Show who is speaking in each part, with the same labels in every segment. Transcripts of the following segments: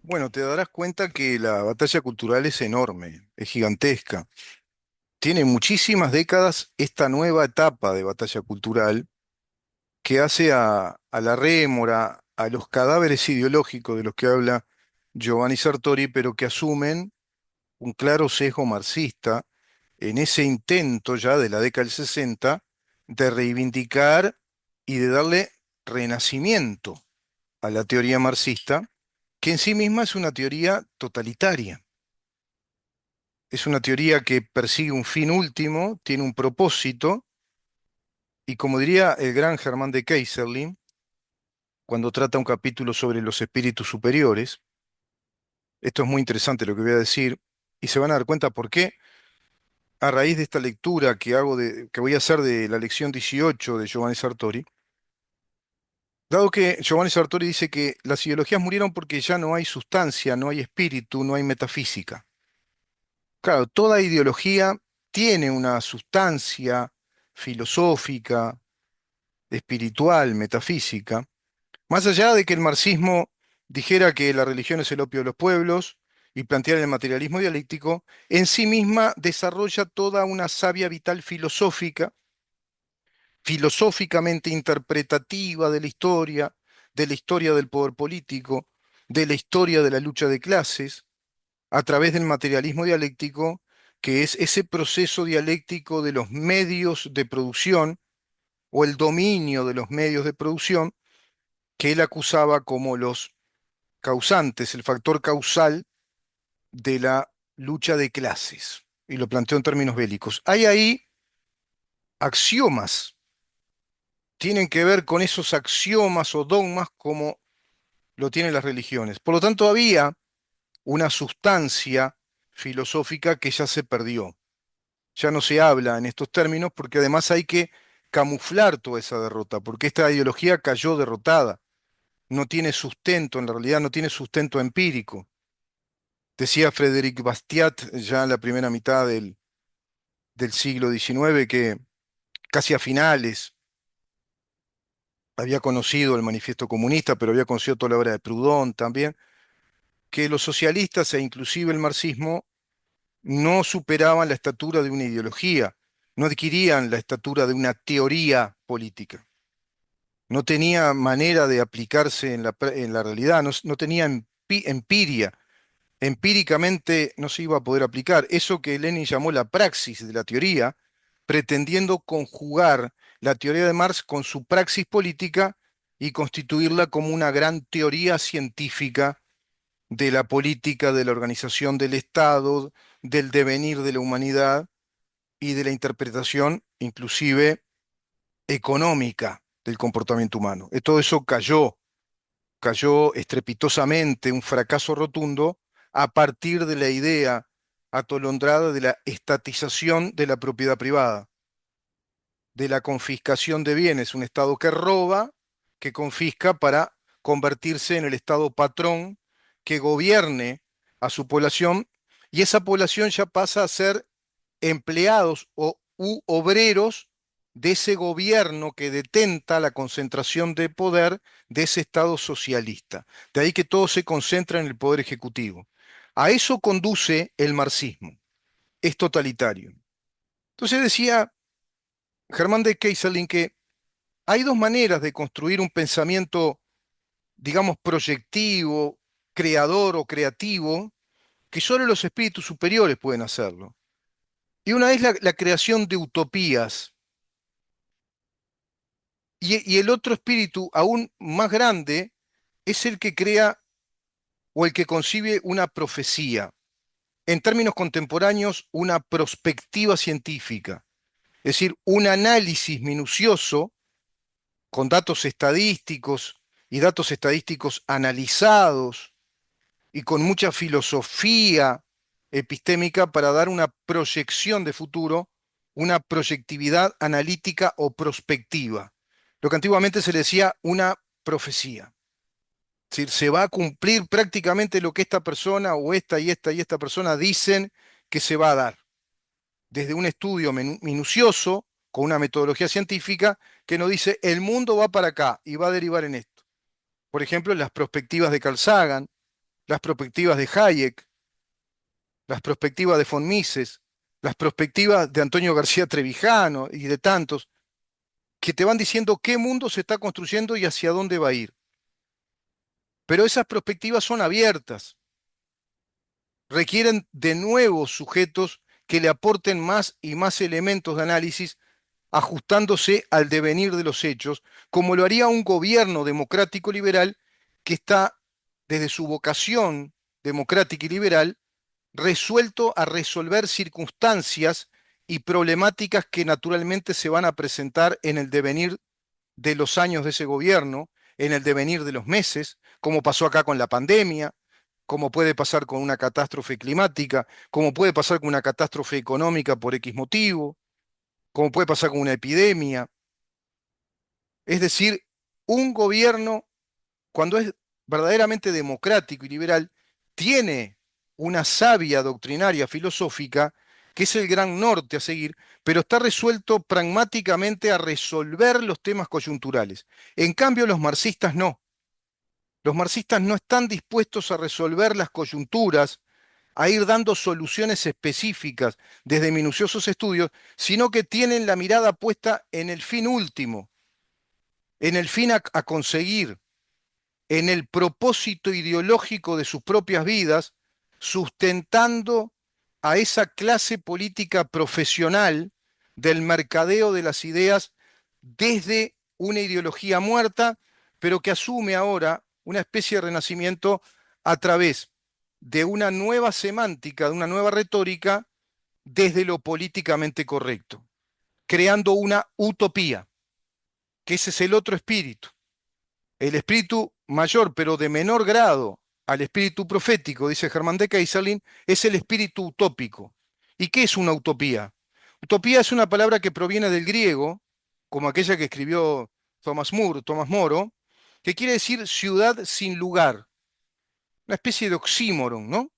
Speaker 1: Bueno, te darás cuenta que la batalla cultural es enorme, es gigantesca. Tiene muchísimas décadas esta nueva etapa de batalla cultural que hace a la rémora, a los cadáveres ideológicos de los que habla Giovanni Sartori, pero que asumen un claro sesgo marxista en ese intento ya de la década del 60 de reivindicar y de darle renacimiento a la teoría marxista, que en sí misma es una teoría totalitaria. Es una teoría que persigue un fin último, tiene un propósito, y como diría el gran Germán de Keyserlin, cuando trata un capítulo sobre los espíritus superiores, esto es muy interesante lo que voy a decir, y se van a dar cuenta por qué, a raíz de esta lectura que voy a hacer de la lección 18 de Giovanni Sartori, dado que Giovanni Sartori dice que las ideologías murieron porque ya no hay sustancia, no hay espíritu, no hay metafísica. Claro, toda ideología tiene una sustancia filosófica, espiritual, metafísica, más allá de que el marxismo dijera que la religión es el opio de los pueblos y planteara el materialismo dialéctico, en sí misma desarrolla toda una savia vital filosófica, filosóficamente interpretativa de la historia del poder político, de la historia de la lucha de clases, a través del materialismo dialéctico, que es ese proceso dialéctico de los medios de producción o el dominio de los medios de producción que él acusaba como los causantes, el factor causal de la lucha de clases, y lo planteó en términos bélicos. Hay ahí axiomas, tienen que ver con esos axiomas o dogmas como lo tienen las religiones. Por lo tanto, había una sustancia filosófica que ya se perdió. Ya no se habla en estos términos porque además hay que camuflar toda esa derrota, porque esta ideología cayó derrotada, no tiene sustento, en realidad no tiene sustento empírico. Decía Frédéric Bastiat ya en la primera mitad del siglo XIX que casi a finales había conocido el Manifiesto Comunista, pero había conocido toda la obra de Proudhon también, que los socialistas e inclusive el marxismo no superaban la estatura de una ideología, no adquirían la estatura de una teoría política. No tenía manera de aplicarse en la realidad, no tenía empiria. Empíricamente no se iba a poder aplicar. Eso que Lenin llamó la praxis de la teoría, pretendiendo conjugar la teoría de Marx con su praxis política y constituirla como una gran teoría científica de la política, de la organización del Estado, del devenir de la humanidad y de la interpretación, inclusive económica, del comportamiento humano. Todo eso cayó estrepitosamente, un fracaso rotundo, a partir de la idea atolondrada de la estatización de la propiedad privada, de la confiscación de bienes, un Estado que roba, que confisca para convertirse en el Estado patrón que gobierne a su población, y esa población ya pasa a ser empleados u obreros de ese gobierno que detenta la concentración de poder de ese Estado socialista. De ahí que todo se concentra en el poder ejecutivo. A eso conduce el marxismo, es totalitario. Entonces decía Germán de Keyserlin que hay dos maneras de construir un pensamiento, digamos, proyectivo, creador o creativo, que solo los espíritus superiores pueden hacerlo. Y una es la creación de utopías. Y el otro espíritu, aún más grande, es el que crea o el que concibe una profecía. En términos contemporáneos, una prospectiva científica. Es decir, un análisis minucioso con datos estadísticos y datos estadísticos analizados y con mucha filosofía epistémica para dar una proyección de futuro, una proyectividad analítica o prospectiva, lo que antiguamente se le decía una profecía. Es decir, se va a cumplir prácticamente lo que esta persona o esta y esta y esta persona dicen que se va a dar, desde un estudio minucioso, con una metodología científica, que nos dice el mundo va para acá y va a derivar en esto. Por ejemplo, las perspectivas de Carl Sagan, las perspectivas de Hayek, las perspectivas de von Mises, las perspectivas de Antonio García Trevijano y de tantos, que te van diciendo qué mundo se está construyendo y hacia dónde va a ir. Pero esas perspectivas son abiertas, requieren de nuevos sujetos que le aporten más y más elementos de análisis, ajustándose al devenir de los hechos, como lo haría un gobierno democrático liberal que está, desde su vocación democrática y liberal, resuelto a resolver circunstancias y problemáticas que naturalmente se van a presentar en el devenir de los años de ese gobierno, en el devenir de los meses, como pasó acá con la pandemia, como puede pasar con una catástrofe climática, como puede pasar con una catástrofe económica por X motivo, como puede pasar con una epidemia. Es decir, un gobierno, cuando es verdaderamente democrático y liberal, tiene una savia doctrinaria filosófica que es el gran norte a seguir, pero está resuelto pragmáticamente a resolver los temas coyunturales. En cambio, los marxistas no. Los marxistas no están dispuestos a resolver las coyunturas, a ir dando soluciones específicas desde minuciosos estudios, sino que tienen la mirada puesta en el fin último, en el fin a conseguir, en el propósito ideológico de sus propias vidas, sustentando a esa clase política profesional del mercadeo de las ideas desde una ideología muerta, pero que asume ahora una especie de renacimiento a través de una nueva semántica, de una nueva retórica desde lo políticamente correcto, creando una utopía, que ese es el otro espíritu. El espíritu mayor, pero de menor grado al espíritu profético, dice Germán de Keyserlin, es el espíritu utópico. ¿Y qué es una utopía? Utopía es una palabra que proviene del griego, como aquella que escribió Tomás Moro, que quiere decir ciudad sin lugar, una especie de oxímoron, ¿no?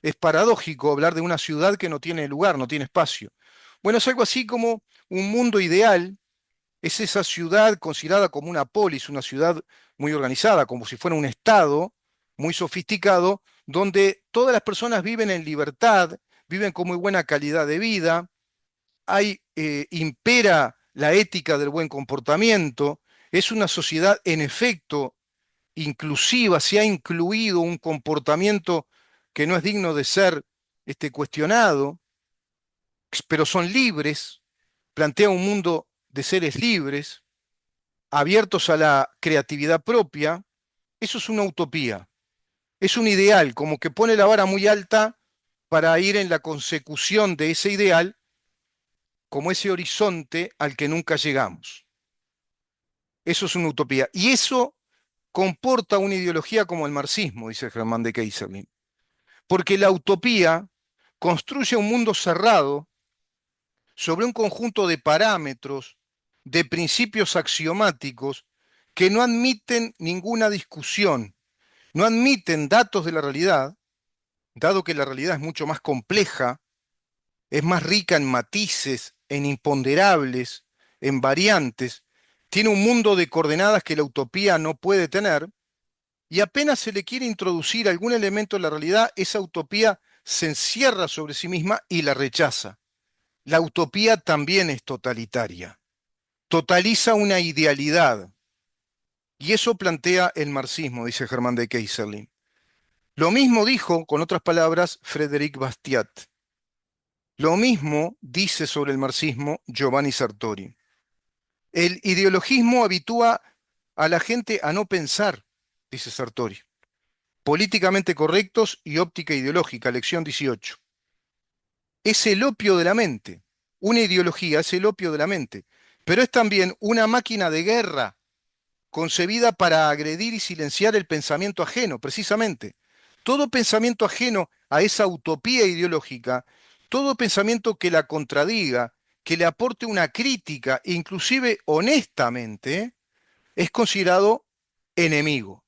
Speaker 1: Es paradójico hablar de una ciudad que no tiene lugar, no tiene espacio. Bueno, es algo así como un mundo ideal, es esa ciudad considerada como una polis, una ciudad muy organizada, como si fuera un estado muy sofisticado, donde todas las personas viven en libertad, viven con muy buena calidad de vida, impera la ética del buen comportamiento, es una sociedad en efecto inclusiva, se ha incluido un comportamiento que no es digno de ser cuestionado, pero son libres, plantea un mundo de seres libres, abiertos a la creatividad propia. Eso es una utopía, es un ideal, como que pone la vara muy alta para ir en la consecución de ese ideal, como ese horizonte al que nunca llegamos. Eso es una utopía. Y eso comporta una ideología como el marxismo, dice Germán de Keyserlin. Porque la utopía construye un mundo cerrado sobre un conjunto de parámetros, de principios axiomáticos que no admiten ninguna discusión, no admiten datos de la realidad, dado que la realidad es mucho más compleja, es más rica en matices, en imponderables, en variantes, tiene un mundo de coordenadas que la utopía no puede tener, y apenas se le quiere introducir algún elemento de la realidad, esa utopía se encierra sobre sí misma y la rechaza. La utopía también es totalitaria, totaliza una idealidad, y eso plantea el marxismo, dice Germán de Keyserlin. Lo mismo dijo, con otras palabras, Frédéric Bastiat. Lo mismo dice sobre el marxismo Giovanni Sartori. El ideologismo habitúa a la gente a no pensar, dice Sartori. Políticamente correctos y óptica ideológica, lección 18. Es el opio de la mente. Una ideología es el opio de la mente, pero es también una máquina de guerra concebida para agredir y silenciar el pensamiento ajeno, precisamente. Todo pensamiento ajeno a esa utopía ideológica, todo pensamiento que la contradiga, que le aporte una crítica, inclusive honestamente, es considerado enemigo.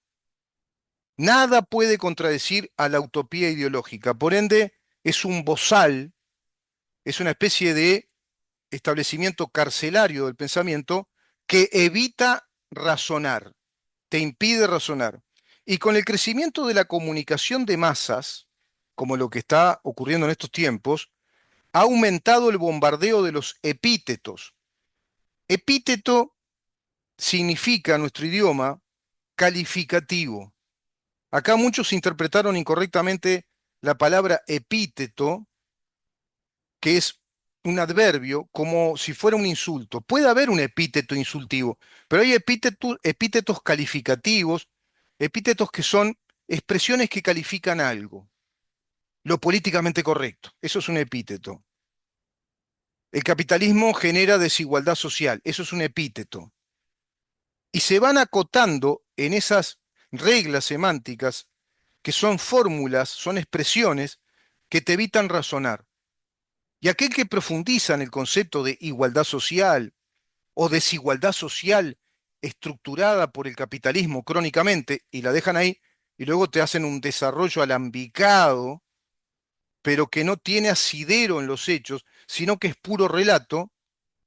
Speaker 1: Nada puede contradecir a la utopía ideológica. Por ende, es un bozal, es una especie de establecimiento carcelario del pensamiento que evita razonar, te impide razonar. Y con el crecimiento de la comunicación de masas, como lo que está ocurriendo en estos tiempos, ha aumentado el bombardeo de los epítetos. Epíteto significa en nuestro idioma calificativo. Acá muchos interpretaron incorrectamente la palabra epíteto, que es un adverbio, como si fuera un insulto. Puede haber un epíteto insultivo, pero hay epítetos calificativos, epítetos que son expresiones que califican algo. Lo políticamente correcto, eso es un epíteto. El capitalismo genera desigualdad social, eso es un epíteto. Y se van acotando en esas reglas semánticas que son fórmulas, son expresiones que te evitan razonar. Y aquel que profundiza en el concepto de igualdad social o desigualdad social estructurada por el capitalismo crónicamente, y la dejan ahí, y luego te hacen un desarrollo alambicado, pero que no tiene asidero en los hechos, sino que es puro relato,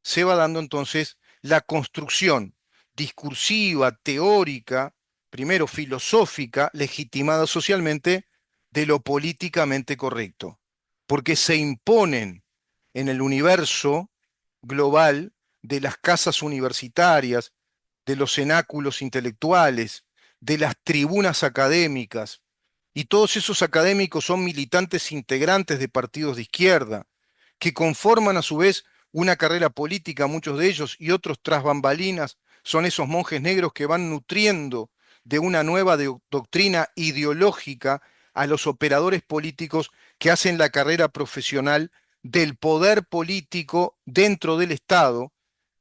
Speaker 1: se va dando entonces la construcción discursiva, teórica, primero filosófica, legitimada socialmente, de lo políticamente correcto, porque se imponen en el universo global de las casas universitarias, de los cenáculos intelectuales, de las tribunas académicas, y todos esos académicos son militantes integrantes de partidos de izquierda, que conforman a su vez una carrera política, muchos de ellos, y otros tras bambalinas son esos monjes negros que van nutriendo de una nueva doctrina ideológica a los operadores políticos que hacen la carrera profesional del poder político dentro del Estado,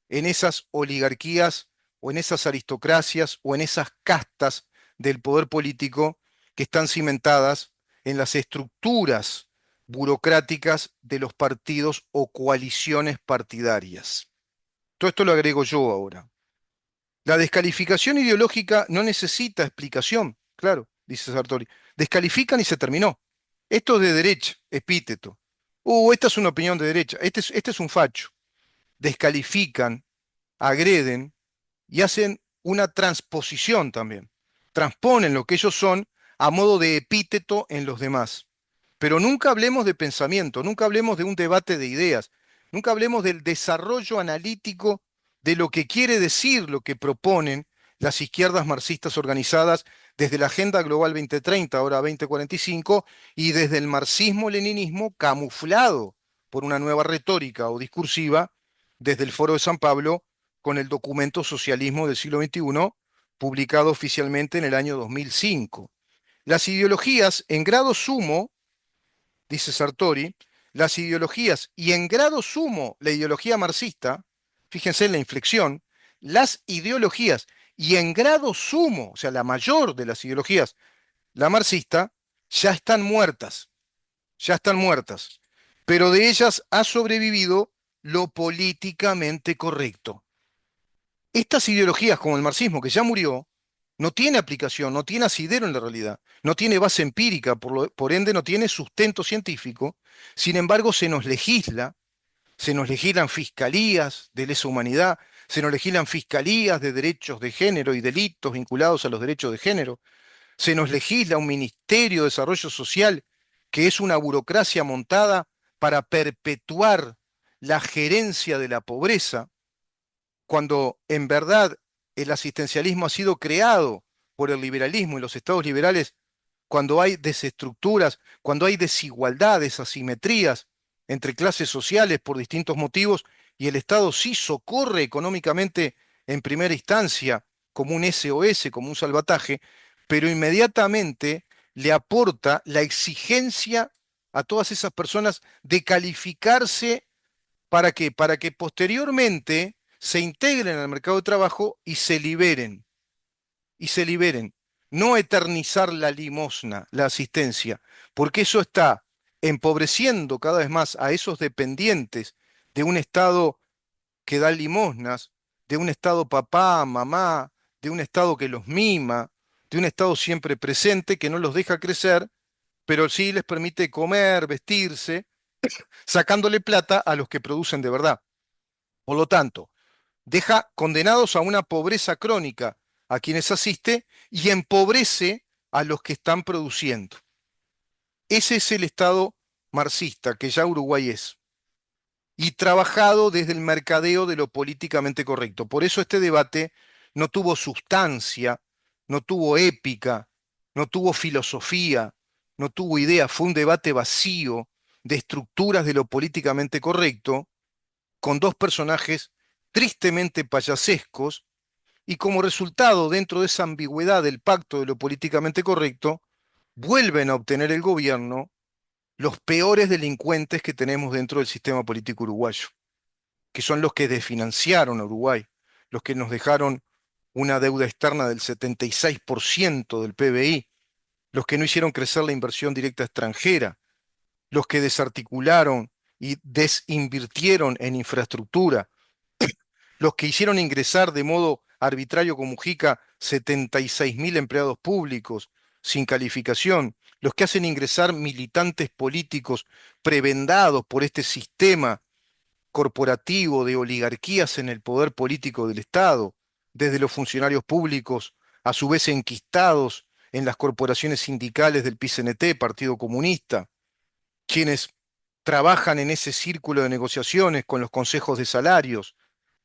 Speaker 1: en esas oligarquías o en esas aristocracias o en esas castas del poder político que están cimentadas en las estructuras burocráticas de los partidos o coaliciones partidarias. Todo esto lo agrego yo ahora. La descalificación ideológica no necesita explicación, claro, dice Sartori. Descalifican y se terminó. Esto es de derecha, epíteto. Esta es una opinión de derecha, este es un facho. Descalifican, agreden y hacen una transposición también. Transponen lo que ellos son a modo de epíteto en los demás. Pero nunca hablemos de pensamiento, nunca hablemos de un debate de ideas, nunca hablemos del desarrollo analítico de lo que quiere decir lo que proponen las izquierdas marxistas organizadas desde la Agenda Global 2030, ahora 2045, y desde el marxismo-leninismo camuflado por una nueva retórica o discursiva desde el Foro de San Pablo con el documento Socialismo del siglo XXI, publicado oficialmente en el año 2005. Las ideologías en grado sumo, dice Sartori, las ideologías y en grado sumo la ideología marxista, fíjense en la inflexión, las ideologías y en grado sumo, o sea, la mayor de las ideologías, la marxista, ya están muertas, pero de ellas ha sobrevivido lo políticamente correcto. Estas ideologías, como el marxismo, que ya murió, no tiene aplicación, no tiene asidero en la realidad, no tiene base empírica, por ende no tiene sustento científico. Sin embargo, se nos legislan fiscalías de lesa humanidad, se nos legislan fiscalías de derechos de género y delitos vinculados a los derechos de género, se nos legisla un Ministerio de Desarrollo Social que es una burocracia montada para perpetuar la gerencia de la pobreza, cuando en verdad el asistencialismo ha sido creado por el liberalismo y los estados liberales, cuando hay desestructuras, cuando hay desigualdades, asimetrías entre clases sociales por distintos motivos, y el Estado sí socorre económicamente en primera instancia como un SOS, como un salvataje, pero inmediatamente le aporta la exigencia a todas esas personas de calificarse. ¿Para qué? Para que posteriormente se integren al mercado de trabajo y se liberen. No eternizar la limosna, la asistencia, porque eso está empobreciendo cada vez más a esos dependientes de un Estado que da limosnas, de un Estado papá, mamá, de un Estado que los mima, de un Estado siempre presente que no los deja crecer, pero sí les permite comer, vestirse, sacándole plata a los que producen de verdad. Por lo tanto, deja condenados a una pobreza crónica a quienes asiste y empobrece a los que están produciendo. Ese es el Estado marxista que ya Uruguay es, y trabajado desde el mercadeo de lo políticamente correcto. Por eso este debate no tuvo sustancia, no tuvo épica, no tuvo filosofía, no tuvo idea, fue un debate vacío de estructuras de lo políticamente correcto, con dos personajes tristemente payasescos, y como resultado, dentro de esa ambigüedad del pacto de lo políticamente correcto, vuelven a obtener el gobierno los peores delincuentes que tenemos dentro del sistema político uruguayo, que son los que desfinanciaron a Uruguay, los que nos dejaron una deuda externa del 76% del PBI, los que no hicieron crecer la inversión directa extranjera, los que desarticularon y desinvirtieron en infraestructura, los que hicieron ingresar de modo arbitrario con Mujica 76.000 empleados públicos sin calificación, los que hacen ingresar militantes políticos prebendados por este sistema corporativo de oligarquías en el poder político del Estado, desde los funcionarios públicos, a su vez enquistados en las corporaciones sindicales del PCNT, Partido Comunista, quienes trabajan en ese círculo de negociaciones con los consejos de salarios,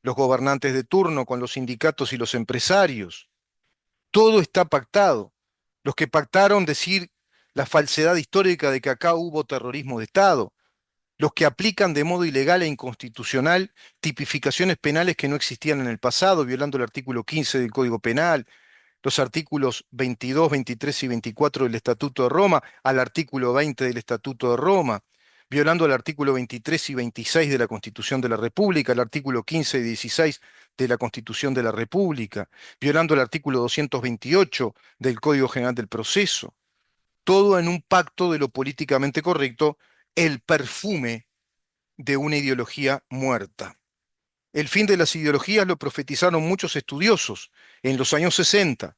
Speaker 1: los gobernantes de turno con los sindicatos y los empresarios. Todo está pactado. Los que pactaron decir la falsedad histórica de que acá hubo terrorismo de Estado, los que aplican de modo ilegal e inconstitucional tipificaciones penales que no existían en el pasado, violando el artículo 15 del Código Penal, los artículos 22, 23 y 24 del Estatuto de Roma, al artículo 20 del Estatuto de Roma, violando el artículo 23 y 26 de la Constitución de la República, el artículo 15 y 16 de la Constitución de la República, violando el artículo 228 del Código General del Proceso. Todo en un pacto de lo políticamente correcto, el perfume de una ideología muerta. El fin de las ideologías lo profetizaron muchos estudiosos en los años 60,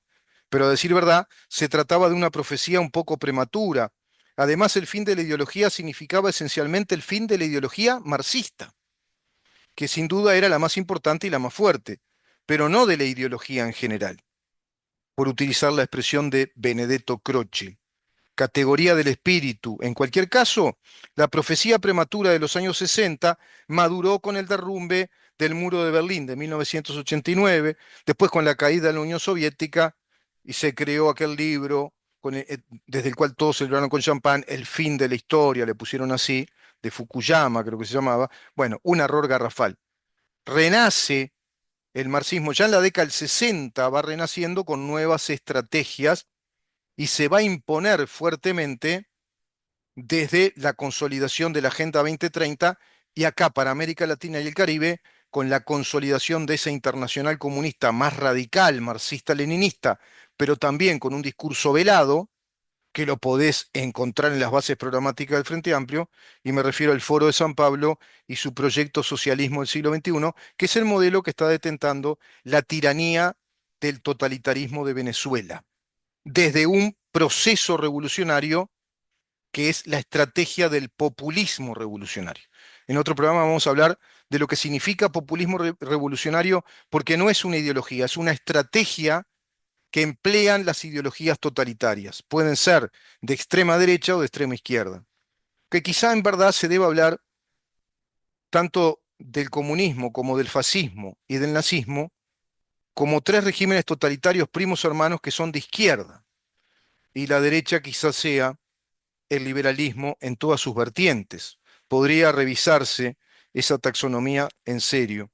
Speaker 1: pero a decir verdad, se trataba de una profecía un poco prematura. Además, el fin de la ideología significaba esencialmente el fin de la ideología marxista, que sin duda era la más importante y la más fuerte, pero no de la ideología en general, por utilizar la expresión de Benedetto Croce, categoría del espíritu. En cualquier caso, la profecía prematura de los años 60 maduró con el derrumbe del muro de Berlín de 1989, después con la caída de la Unión Soviética, y se creó aquel libro desde el cual todos celebraron con champán el fin de la historia, le pusieron así, de Fukuyama, creo que se llamaba. Bueno, un error garrafal. Renace el marxismo ya en la década del 60, va renaciendo con nuevas estrategias y se va a imponer fuertemente desde la consolidación de la Agenda 2030 y acá para América Latina y el Caribe con la consolidación de esa internacional comunista más radical, marxista-leninista, pero también con un discurso velado, que lo podés encontrar en las bases programáticas del Frente Amplio, y me refiero al Foro de San Pablo y su proyecto Socialismo del siglo XXI, que es el modelo que está detentando la tiranía del totalitarismo de Venezuela desde un proceso revolucionario que es la estrategia del populismo revolucionario. En otro programa vamos a hablar de lo que significa populismo revolucionario, porque no es una ideología, es una estrategia que emplean las ideologías totalitarias. Pueden ser de extrema derecha o de extrema izquierda. Que quizá en verdad se deba hablar tanto del comunismo como del fascismo y del nazismo como tres regímenes totalitarios primos hermanos que son de izquierda. Y la derecha quizás sea el liberalismo en todas sus vertientes. Podría revisarse esa taxonomía en serio.